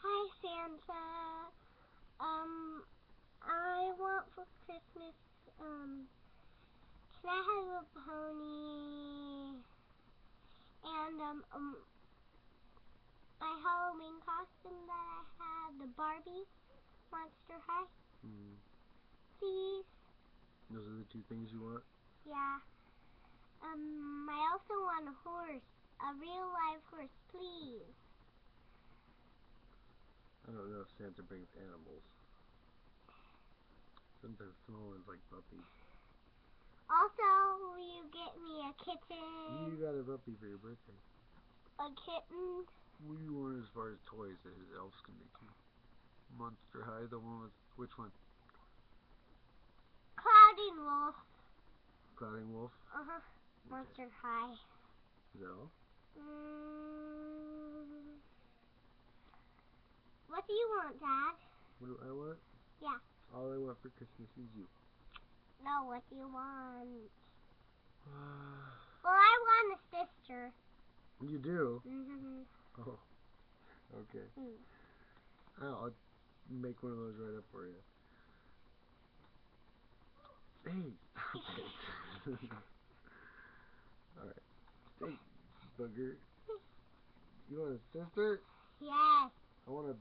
Hi, Santa. I want for Christmas, can I have a pony and, my Halloween costume that I had, the Barbie Monster High? Please. Those are the two things you want? Yeah. I also want a horse, a real live horse, please. I don't know if Santa brings animals. Sometimes small ones like puppies. Also, will you get me a kitten? You got a puppy for your birthday. A kitten? What do you want as far as toys that his elves can make you? Monster High, the one with, which one? Clouding Wolf. Clouding Wolf? Uh-huh. Monster High. Is that all? What do you want, Dad? What do I want? Yeah. All I want for Christmas is you. No, what do you want? Well, I want a sister. You do? Mm-hmm. Oh, okay. I'll make one of those right up for you. Hey, stop it. Alright. Hey, booger. You want a sister? Yes. I want a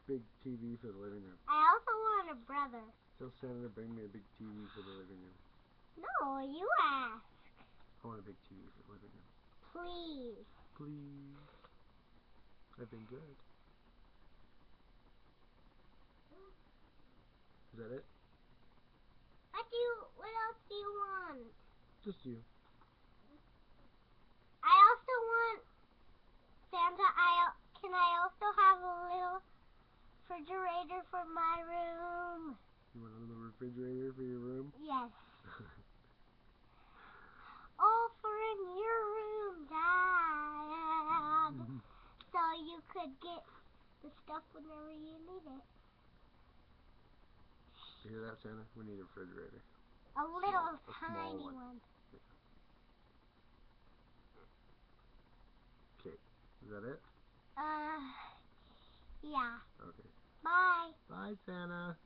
big TV for the living room. I also want a brother. Tell Santa to bring me a big TV for the living room. No, you ask. I want a big TV for the living room. Please. Please. I've been good. Is that it? What else do you want? Just you. I also want, Santa, can I also have a little refrigerator for my room? You want a little refrigerator for your room? Yes. All for in your room, Dad. So you could get the stuff whenever you need it. You hear that, Santa? We need a refrigerator. A little small tiny one. one. Okay. Is that it? Yeah. Okay. Bye. Bye, Santa.